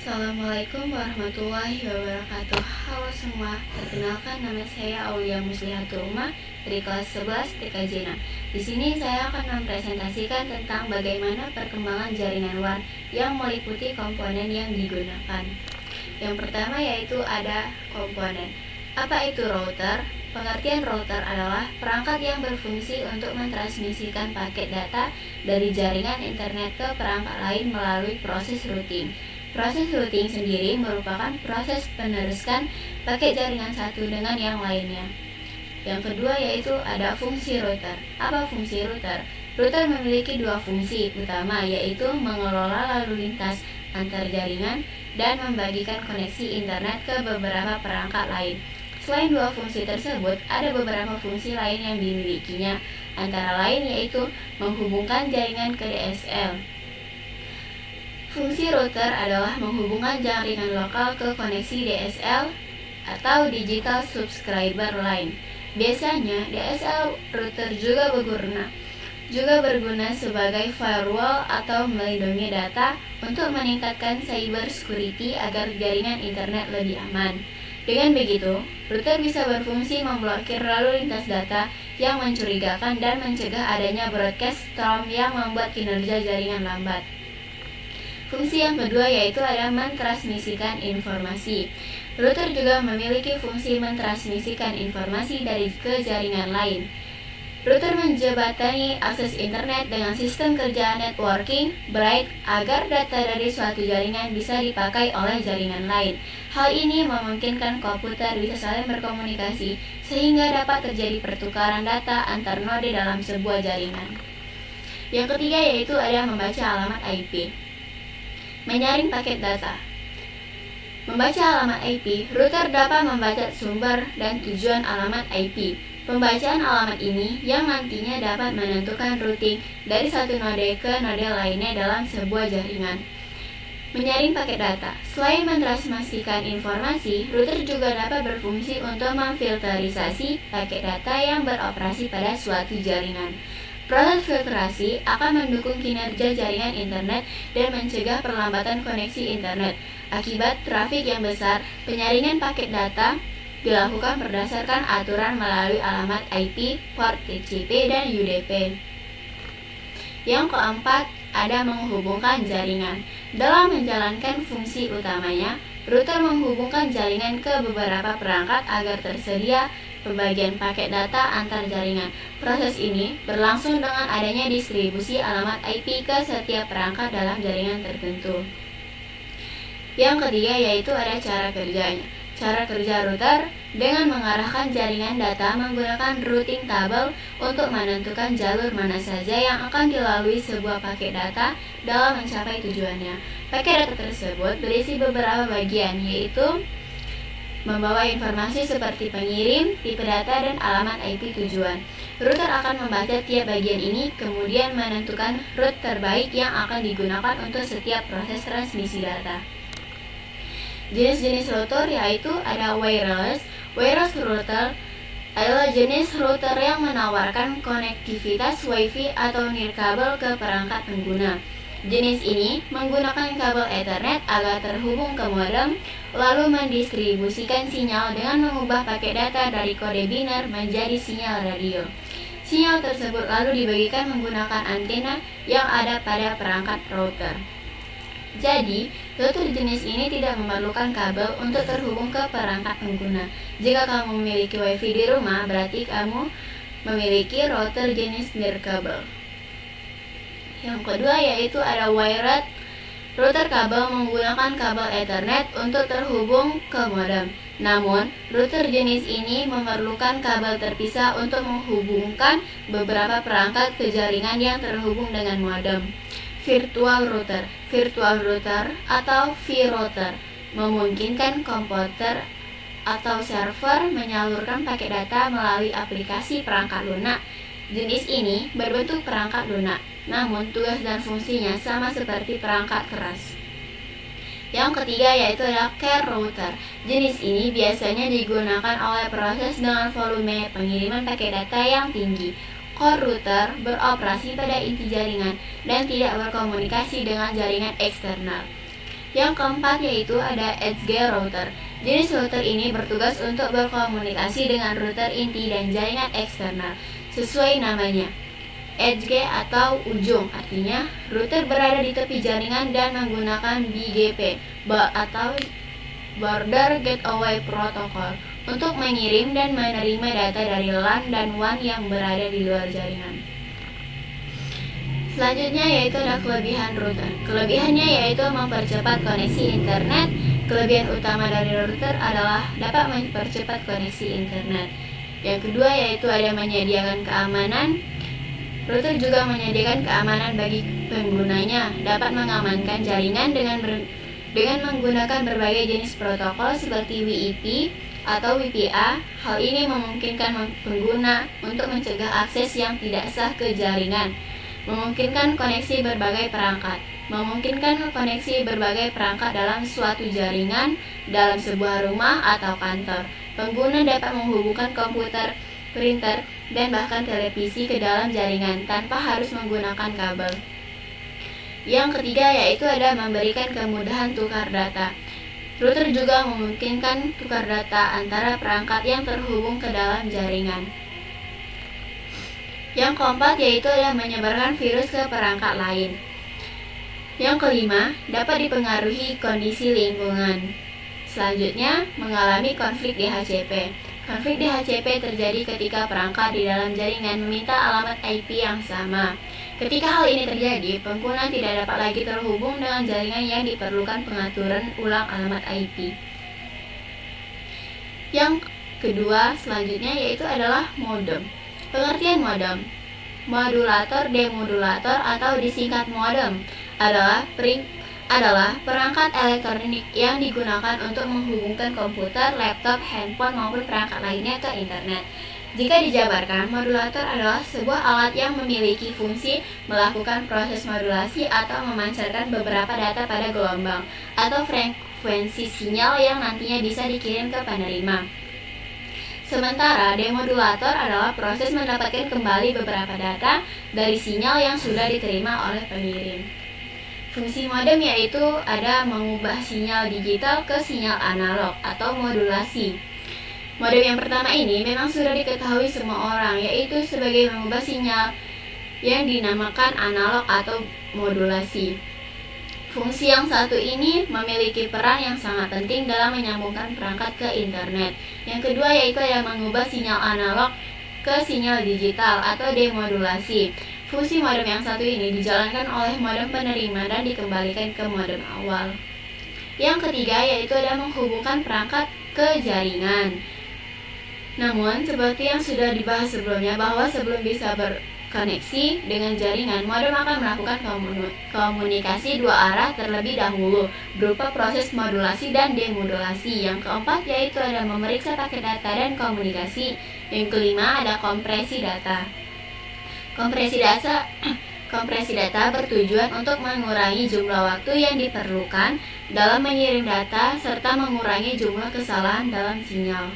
Assalamualaikum warahmatullahi wabarakatuh. Halo semua, perkenalkan nama saya Aulia Muslihatul Umah dari kelas 11 TKJ 6. Di sini saya akan mempresentasikan tentang bagaimana perkembangan jaringan WAN yang meliputi komponen yang digunakan. Yang pertama yaitu ada komponen. Apa itu router? Pengertian router adalah perangkat yang berfungsi untuk mentransmisikan paket data dari jaringan internet ke perangkat lain melalui proses routing. Proses routing sendiri merupakan proses peneruskan paket jaringan satu dengan yang lainnya. Yang kedua yaitu ada fungsi router. Apa fungsi router? Router memiliki dua fungsi utama, yaitu mengelola lalu lintas antar jaringan dan membagikan koneksi internet ke beberapa perangkat lain. Selain dua fungsi tersebut, ada beberapa fungsi lain yang dimilikinya, antara lain yaitu menghubungkan jaringan ke DSL. Fungsi router adalah menghubungkan jaringan lokal ke koneksi DSL atau Digital Subscriber Line. Biasanya DSL router juga berguna sebagai firewall atau melindungi data untuk meningkatkan cyber security agar jaringan internet lebih aman. Dengan begitu, router bisa berfungsi memblokir lalu lintas data yang mencurigakan dan mencegah adanya broadcast storm yang membuat kinerja jaringan lambat. Fungsi yang kedua yaitu ada mentransmisikan informasi. Router juga memiliki fungsi mentransmisikan informasi dari ke jaringan lain. Router menjembatani akses internet dengan sistem kerja networking bright agar data dari suatu jaringan bisa dipakai oleh jaringan lain. Hal ini memungkinkan komputer bisa saling berkomunikasi sehingga dapat terjadi pertukaran data antar node dalam sebuah jaringan. Yang ketiga yaitu ada membaca alamat IP. Menyaring paket data. Membaca alamat IP, router dapat membaca sumber dan tujuan alamat IP. Pembacaan alamat ini yang nantinya dapat menentukan routing dari satu node ke node lainnya dalam sebuah jaringan. Menyaring paket data. Selain mentransmisikan informasi, router juga dapat berfungsi untuk memfilterisasi paket data yang beroperasi pada suatu jaringan. Proses filtrasi akan mendukung kinerja jaringan internet dan mencegah perlambatan koneksi internet. Akibat trafik yang besar, penyaringan paket data dilakukan berdasarkan aturan melalui alamat IP, port TCP, dan UDP. Yang keempat, ada menghubungkan jaringan. Dalam menjalankan fungsi utamanya, router menghubungkan jaringan ke beberapa perangkat agar tersedia pembagian paket data antar jaringan. Proses ini berlangsung dengan adanya distribusi alamat IP ke setiap perangkat dalam jaringan tertentu. Yang ketiga yaitu ada cara kerjanya. Cara kerja router dengan mengarahkan jaringan data menggunakan routing tabel untuk menentukan jalur mana saja yang akan dilalui sebuah paket data dalam mencapai tujuannya. Paket data tersebut berisi beberapa bagian, yaitu membawa informasi seperti pengirim, tipe data, dan alamat IP tujuan. Router akan membaca tiap bagian ini, kemudian menentukan route terbaik yang akan digunakan untuk setiap proses transmisi data. Jenis-jenis router yaitu ada wireless. Wireless router adalah jenis router yang menawarkan konektivitas WiFi atau nirkabel ke perangkat pengguna. Jenis ini menggunakan kabel Ethernet agar terhubung ke modem, lalu mendistribusikan sinyal dengan mengubah paket data dari kode biner menjadi sinyal radio. Sinyal tersebut lalu dibagikan menggunakan antena yang ada pada perangkat router. Jadi, router jenis ini tidak memerlukan kabel untuk terhubung ke perangkat pengguna. Jika kamu memiliki WiFi di rumah, berarti kamu memiliki router jenis nirkabel. Yang kedua yaitu ada wired. Router kabel menggunakan kabel Ethernet untuk terhubung ke modem. Namun, router jenis ini memerlukan kabel terpisah untuk menghubungkan beberapa perangkat ke jaringan yang terhubung dengan modem. Virtual router. Virtual router atau vRouter memungkinkan komputer atau server menyalurkan paket data melalui aplikasi perangkat lunak. Jenis ini berbentuk perangkat lunak, namun tugas dan fungsinya sama seperti perangkat keras. Yang ketiga yaitu adalah care router. Jenis ini biasanya digunakan oleh proses dengan volume pengiriman paket data yang tinggi. Core router beroperasi pada inti jaringan dan tidak berkomunikasi dengan jaringan eksternal. Yang keempat yaitu ada Edge router. Jenis router ini bertugas untuk berkomunikasi dengan router inti dan jaringan eksternal. Sesuai namanya, edge atau ujung, artinya router berada di tepi jaringan dan menggunakan BGP atau Border Gateway Protocol untuk mengirim dan menerima data dari LAN dan WAN yang berada di luar jaringan. Selanjutnya yaitu ada kelebihan router. Kelebihannya yaitu mempercepat koneksi internet. Kelebihan utama dari router adalah dapat mempercepat koneksi internet. Yang kedua yaitu ada menyediakan keamanan. Router juga menyediakan keamanan bagi penggunanya, dapat mengamankan jaringan dengan menggunakan berbagai jenis protokol seperti WiFi atau WPA. Hal ini memungkinkan pengguna untuk mencegah akses yang tidak sah ke jaringan. Memungkinkan koneksi berbagai perangkat dalam suatu jaringan dalam sebuah rumah atau kantor. Pengguna dapat menghubungkan komputer, printer, dan bahkan televisi ke dalam jaringan tanpa harus menggunakan kabel. Yang ketiga yaitu ada memberikan kemudahan tukar data. Router juga memungkinkan tukar data antara perangkat yang terhubung ke dalam jaringan. Yang keempat yaitu ada menyebarkan virus ke perangkat lain. Yang kelima, dapat dipengaruhi kondisi lingkungan. Selanjutnya, mengalami konflik DHCP. Konflik DHCP terjadi ketika perangkat di dalam jaringan meminta alamat IP yang sama. Ketika hal ini terjadi, pengguna tidak dapat lagi terhubung dengan jaringan yang diperlukan pengaturan ulang alamat IP. Yang kedua selanjutnya yaitu adalah modem. Pengertian modem, modulator demodulator atau disingkat modem adalah perangkat elektronik yang digunakan untuk menghubungkan komputer, laptop, handphone maupun perangkat lainnya ke internet. Jika dijabarkan, modulator adalah sebuah alat yang memiliki fungsi melakukan proses modulasi atau memancarkan beberapa data pada gelombang atau frekuensi sinyal yang nantinya bisa dikirim ke penerima. Sementara demodulator adalah proses mendapatkan kembali beberapa data dari sinyal yang sudah diterima oleh pengirim. Fungsi modem yaitu ada mengubah sinyal digital ke sinyal analog atau modulasi. Modem yang pertama ini memang sudah diketahui semua orang, yaitu sebagai mengubah sinyal yang dinamakan analog atau modulasi. Fungsi yang satu ini memiliki peran yang sangat penting dalam menyambungkan perangkat ke internet. Yang kedua yaitu ada mengubah sinyal analog ke sinyal digital atau demodulasi. Fungsi modem yang satu ini dijalankan oleh modem penerima dan dikembalikan ke modem awal. Yang ketiga yaitu ada menghubungkan perangkat ke jaringan. Namun, seperti yang sudah dibahas sebelumnya bahwa sebelum bisa berkoneksi dengan jaringan, modem akan melakukan komunikasi dua arah terlebih dahulu, berupa proses modulasi dan demodulasi. Yang keempat yaitu ada memeriksa paket data dan komunikasi. Yang kelima ada kompresi data. Kompresi data bertujuan untuk mengurangi jumlah waktu yang diperlukan dalam mengirim data serta mengurangi jumlah kesalahan dalam sinyal.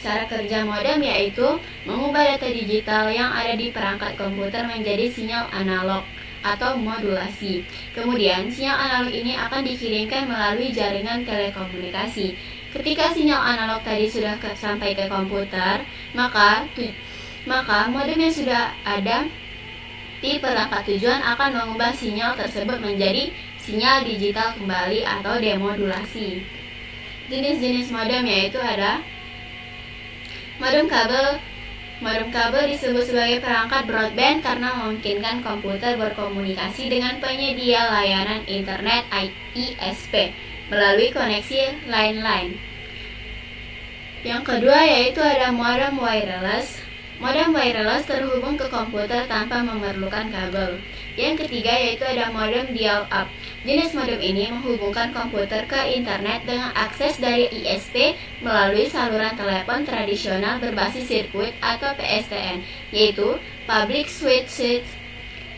Cara kerja modem yaitu mengubah data digital yang ada di perangkat komputer menjadi sinyal analog atau modulasi. Kemudian, sinyal analog ini akan dikirimkan melalui jaringan telekomunikasi. Ketika sinyal analog tadi sudah sampai ke komputer, maka modem yang sudah ada di perangkat tujuan akan mengubah sinyal tersebut menjadi sinyal digital kembali atau demodulasi. Jenis-jenis modem yaitu ada modem kabel disebut sebagai perangkat broadband karena memungkinkan komputer berkomunikasi dengan penyedia layanan internet ISP melalui koneksi line-line. Yang kedua yaitu ada modem wireless. Modem wireless terhubung ke komputer tanpa memerlukan kabel. Yang ketiga yaitu ada modem dial-up. Jenis modem ini menghubungkan komputer ke internet dengan akses dari ISP melalui saluran telepon tradisional berbasis sirkuit atau PSTN, yaitu Public Switched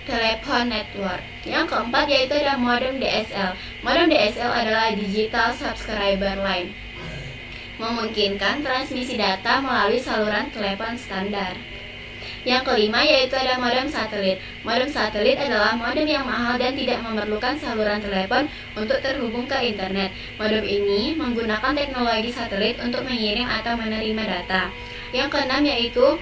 Telephone Network. Yang keempat yaitu ada modem DSL. Modem DSL adalah Digital Subscriber Line, memungkinkan transmisi data melalui saluran telepon standar. Yang kelima yaitu ada modem satelit. Modem satelit adalah modem yang mahal dan tidak memerlukan saluran telepon untuk terhubung ke internet. Modem ini menggunakan teknologi satelit untuk mengirim atau menerima data. Yang keenam yaitu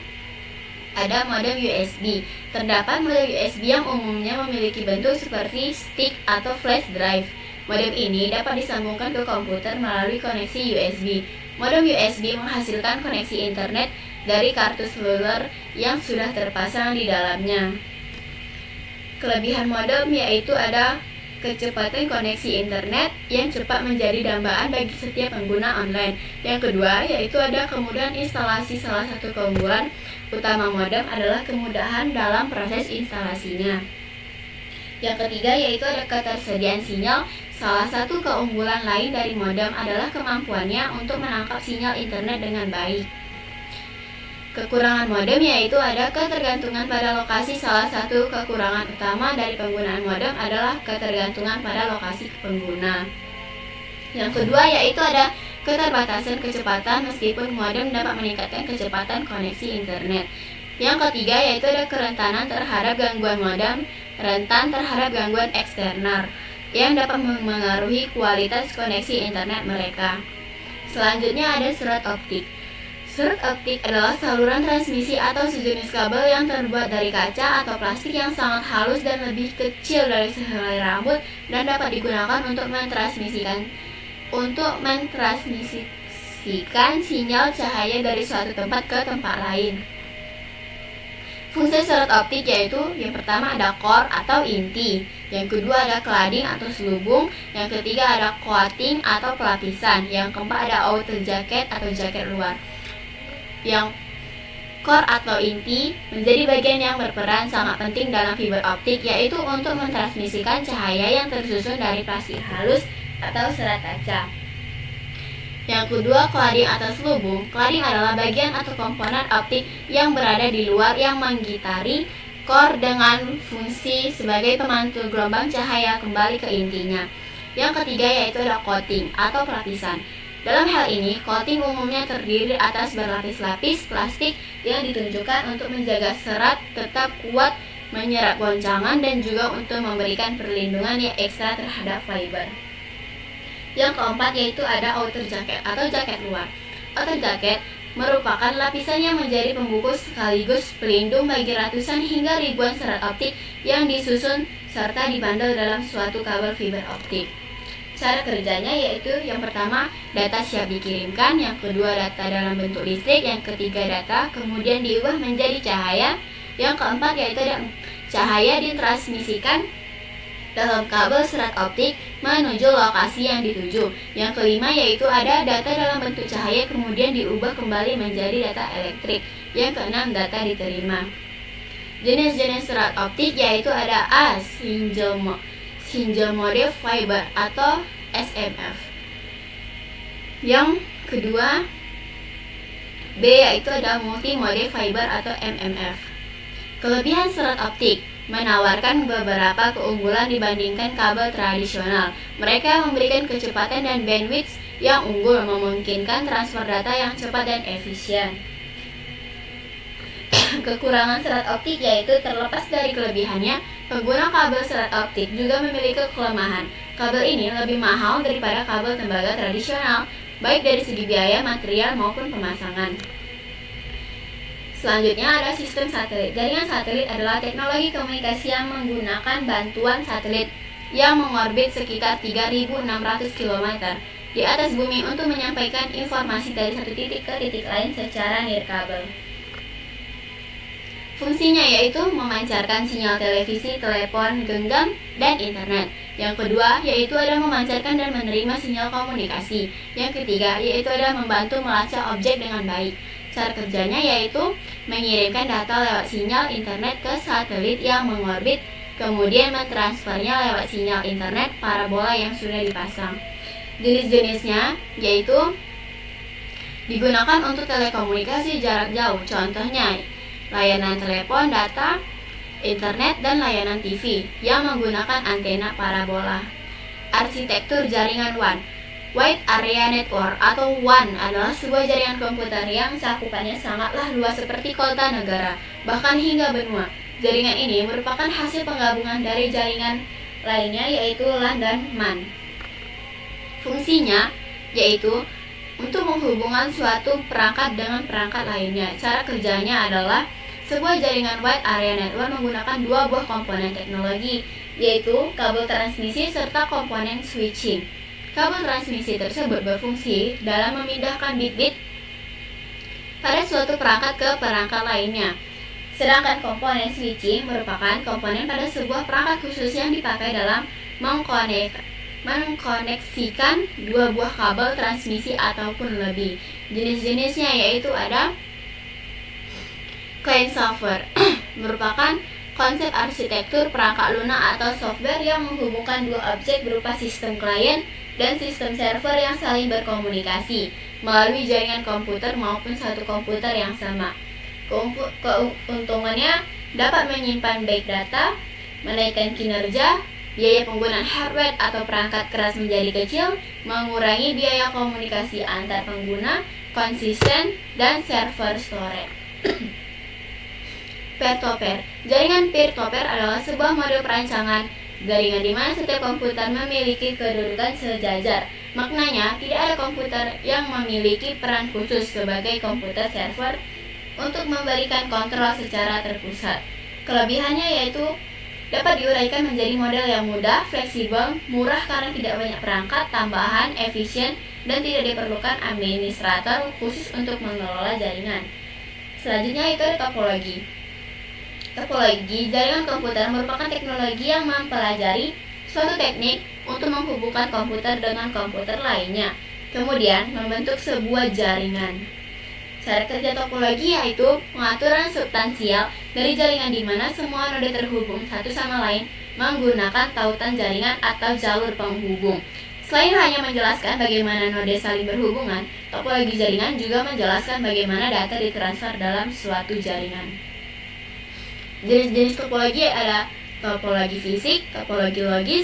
ada modem USB. Terdapat modem USB yang umumnya memiliki bentuk seperti stick atau flash drive. Modem ini dapat disambungkan ke komputer melalui koneksi USB. Modem USB menghasilkan koneksi internet dari kartu seluler yang sudah terpasang di dalamnya. Kelebihan modem yaitu ada kecepatan koneksi internet yang cepat menjadi dambaan bagi setiap pengguna online. Yang kedua yaitu ada kemudahan instalasi. Salah satu keunggulan utama modem adalah kemudahan dalam proses instalasinya. Yang ketiga yaitu ada ketersediaan sinyal. Salah satu keunggulan lain dari modem adalah kemampuannya untuk menangkap sinyal internet dengan baik. Kekurangan modem yaitu ada ketergantungan pada lokasi. Salah satu kekurangan utama dari penggunaan modem adalah ketergantungan pada lokasi pengguna. Yang kedua yaitu ada keterbatasan kecepatan meskipun modem dapat meningkatkan kecepatan koneksi internet. Yang ketiga yaitu ada kerentanan terhadap gangguan modem, rentan terhadap gangguan eksternal yang dapat mengaruhi kualitas koneksi internet mereka. Selanjutnya ada serat optik. Serat optik adalah saluran transmisi atau sejenis kabel yang terbuat dari kaca atau plastik yang sangat halus dan lebih kecil dari sehelai rambut dan dapat digunakan untuk mentransmisikan sinyal cahaya dari suatu tempat ke tempat lain. Fungsi serat optik yaitu yang pertama ada core atau inti, yang kedua ada cladding atau selubung, yang ketiga ada coating atau pelapisan, yang keempat ada outer jacket atau jaket luar. Yang core atau inti menjadi bagian yang berperan sangat penting dalam fiber optik, yaitu untuk mentransmisikan cahaya yang tersusun dari plastik halus atau serat kaca. Yang kedua, cladding atau selubung. Cladding adalah bagian atau komponen optik yang berada di luar yang menggitari core dengan fungsi sebagai pemantul gelombang cahaya kembali ke intinya. Yang ketiga yaitu ada coating atau pelapisan. Dalam hal ini, coating umumnya terdiri atas berlapis-lapis plastik yang ditunjukkan untuk menjaga serat tetap kuat menyerap goncangan dan juga untuk memberikan perlindungan yang ekstra terhadap fiber. Yang keempat yaitu ada outer jacket atau jaket luar. Outer jacket merupakan lapisan yang menjadi pembungkus sekaligus pelindung bagi ratusan hingga ribuan serat optik yang disusun serta dibandel dalam suatu kabel fiber optik. Cara kerjanya yaitu yang pertama data siap dikirimkan, yang kedua data dalam bentuk listrik, yang ketiga data kemudian diubah menjadi cahaya, yang keempat yaitu ada cahaya ditransmisikan dalam kabel serat optik menuju lokasi yang dituju. Yang kelima yaitu ada data dalam bentuk cahaya kemudian diubah kembali menjadi data elektrik. Yang keenam data diterima. Jenis-jenis serat optik yaitu ada A. Single mode fiber atau SMF. Yang kedua B yaitu ada multi mode fiber atau MMF. Kelebihan serat optik menawarkan beberapa keunggulan dibandingkan kabel tradisional. Mereka memberikan kecepatan dan bandwidth yang unggul, memungkinkan transfer data yang cepat dan efisien. Kekurangan serat optik yaitu terlepas dari kelebihannya, pengguna kabel serat optik juga memiliki kelemahan. Kabel ini lebih mahal daripada kabel tembaga tradisional, baik dari segi biaya, material maupun pemasangan. Selanjutnya ada sistem satelit. Jaringan satelit adalah teknologi komunikasi yang menggunakan bantuan satelit yang mengorbit sekitar 3.600 km di atas bumi untuk menyampaikan informasi dari satu titik ke titik lain secara nirkabel. Fungsinya yaitu memancarkan sinyal televisi, telepon genggam, dan internet. Yang kedua yaitu ada memancarkan dan menerima sinyal komunikasi. Yang ketiga yaitu ada membantu melacak objek dengan baik. Cara kerjanya yaitu mengirimkan data lewat sinyal internet ke satelit yang mengorbit, kemudian mentransfernya lewat sinyal internet parabola yang sudah dipasang. Jenis-jenisnya yaitu digunakan untuk telekomunikasi jarak jauh, contohnya layanan telepon, data, internet, dan layanan TV yang menggunakan antena parabola. Arsitektur jaringan WAN. Wide Area Network atau WAN adalah sebuah jaringan komputer yang cakupannya sangatlah luas seperti kota negara, bahkan hingga benua. Jaringan ini merupakan hasil penggabungan dari jaringan lainnya yaitu LAN dan MAN. Fungsinya yaitu untuk menghubungkan suatu perangkat dengan perangkat lainnya. Cara kerjanya adalah sebuah jaringan Wide Area Network menggunakan dua buah komponen teknologi, yaitu kabel transmisi serta komponen switching. Kabel transmisi tersebut berfungsi dalam memindahkan bit-bit pada suatu perangkat ke perangkat lainnya. Sedangkan komponen switching merupakan komponen pada sebuah perangkat khusus yang dipakai dalam mengkoneksikan dua buah kabel transmisi ataupun lebih. Jenis-jenisnya yaitu ada client software merupakan konsep arsitektur perangkat lunak atau software yang menghubungkan dua objek berupa sistem klien dan sistem server yang saling berkomunikasi melalui jaringan komputer maupun satu komputer yang sama. Keuntungannya dapat menyimpan baik data, menaikkan kinerja, biaya penggunaan hardware atau perangkat keras menjadi kecil, mengurangi biaya komunikasi antar pengguna, konsisten, dan server storage. Peer-to-peer. Jaringan peer-to-peer adalah sebuah model perancangan jaringan di mana setiap komputer memiliki kedudukan sejajar. Maknanya, tidak ada komputer yang memiliki peran khusus sebagai komputer server untuk memberikan kontrol secara terpusat. Kelebihannya yaitu dapat diuraikan menjadi model yang mudah, fleksibel, murah karena tidak banyak perangkat tambahan, efisien, dan tidak diperlukan administrator khusus untuk mengelola jaringan. Selanjutnya itu ada topologi. Topologi jaringan komputer merupakan teknologi yang mempelajari suatu teknik untuk menghubungkan komputer dengan komputer lainnya, kemudian membentuk sebuah jaringan. Cara kerja topologi yaitu pengaturan substansial dari jaringan di mana semua node terhubung satu sama lain menggunakan tautan jaringan atau jalur penghubung. Selain hanya menjelaskan bagaimana node saling berhubungan, topologi jaringan juga menjelaskan bagaimana data ditransfer dalam suatu jaringan. Jenis-jenis topologi ada topologi fisik, topologi logis,